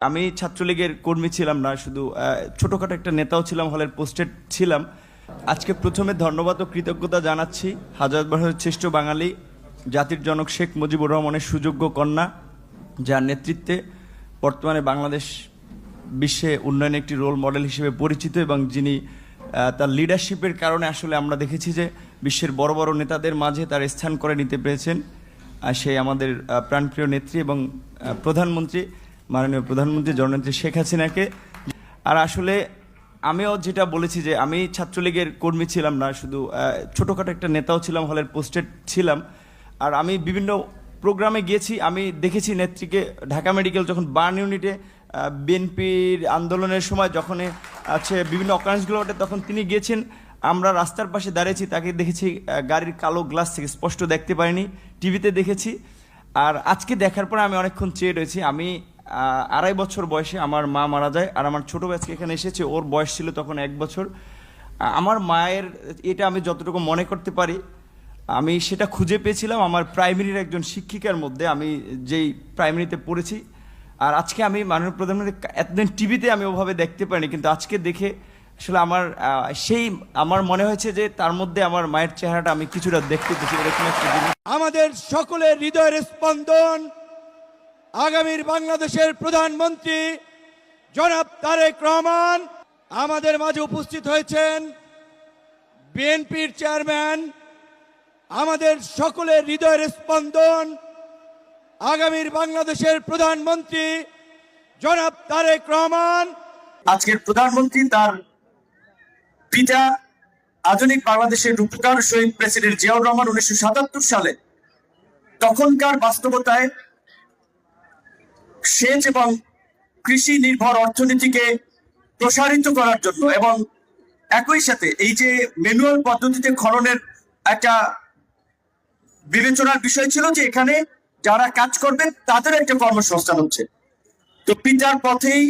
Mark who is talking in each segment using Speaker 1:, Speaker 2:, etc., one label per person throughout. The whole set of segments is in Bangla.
Speaker 1: আমি ছাত্রলীগের কর্মী ছিলাম না, শুধু ছোটখাটো একটা নেতাও ছিলাম, হলের পোস্টেড ছিলাম। আজকে প্রথমে ধন্যবাদ ও কৃতজ্ঞতা জানাচ্ছি হাজার বছরের শ্রেষ্ঠ বাঙালি জাতির জনক শেখ মুজিবুর রহমানের সুযোগ্য কন্যা, যার নেতৃত্বে বর্তমানে বাংলাদেশ বিশ্বে উন্নয়নে একটি রোল মডেল হিসেবে পরিচিত এবং যিনি তার লিডারশিপের কারণে আসলে আমরা দেখেছি যে বিশ্বের বড় বড় নেতাদের মাঝে তার স্থান করে নিতে পেরেছেন। সেই আমাদের প্রাণপ্রিয় নেত্রী এবং প্রধানমন্ত্রী, মাননীয় প্রধানমন্ত্রী জননেত্রী শেখ হাসিনাকে। আর আসলে আমিও যেটা বলেছি যে আমি ছাত্রলীগের কর্মী ছিলাম না, শুধু ছোটোখাটো একটা নেতাও ছিলাম, হলের পোস্টেড ছিলাম। আর আমি বিভিন্ন প্রোগ্রামে গিয়েছি, আমি দেখেছি নেত্রীকে ঢাকা মেডিকেল যখন বার্ন ইউনিটে বিএনপির আন্দোলনের সময় যখন আছে বিভিন্ন অকারেন্সগুলো ওঠে তখন তিনি গিয়েছেন। আমরা রাস্তার পাশে দাঁড়িয়েছি, তাকে দেখেছি গাড়ির কালো গ্লাস থেকে স্পষ্ট দেখতে পাইনি, টিভিতে দেখেছি। আর আজকে দেখার পরে আমি অনেকক্ষণ চেয়ে রয়েছি। আমি 2.5 বছর বয়সে আমার মা মারা যায়, আর আমার ছোটো ব্যাচকে এখানে এসেছে, ওর বয়স ছিল তখন 1 বছর। আমার মায়ের এটা আমি যতটুকু মনে করতে পারি আমি সেটা খুঁজে পেয়েছিলাম আমার প্রাইমারির একজন শিক্ষিকার মধ্যে, আমি যেই প্রাইমারিতে পড়েছি। আর আজকে আমি মাননীয় প্রধানমন্ত্রী এতদিন টিভিতে আমি ওভাবে দেখতে পাইনি, কিন্তু আজকে দেখে আসলে আমার মনে হয়েছে যে তার মধ্যে আমার মায়ের চেহারাটা আমি কিছুটা দেখতে পেয়েছি, এরকম একটা জিনিস।
Speaker 2: আমাদের সকলের হৃদয়ের স্পন্দন আগামীর বাংলাদেশের প্রধানমন্ত্রী জনাব তারেক রহমান। আমাদের মাঝে উপস্থিত হয়েছেন বিএনপির চেয়ারম্যান, আমাদের সকলের হৃদয়ের স্পন্দন আগামীর বাংলাদেশের প্রধানমন্ত্রী জনাব তারেক রহমান।
Speaker 3: আজকের প্রধানমন্ত্রী তার পিতা আধুনিক বাংলাদেশের রূপকার শহীদ প্রেসিডেন্ট জিয়াউর রহমান 1977 সালে তখনকার বাস্তবতায় সেচ এবং কৃষি নির্ভর অর্থনীতিকে প্রসারিত করার জন্য এবং একই সাথে এই যে ম্যানুয়াল পদ্ধতিতে খননের একটা বিবেচনার বিষয় ছিল যে এখানে যারা কাজ করবে তাদের একটা কর্মসংস্থান হচ্ছে। তো পিতার পথেই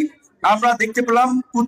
Speaker 3: আমরা দেখতে পেলাম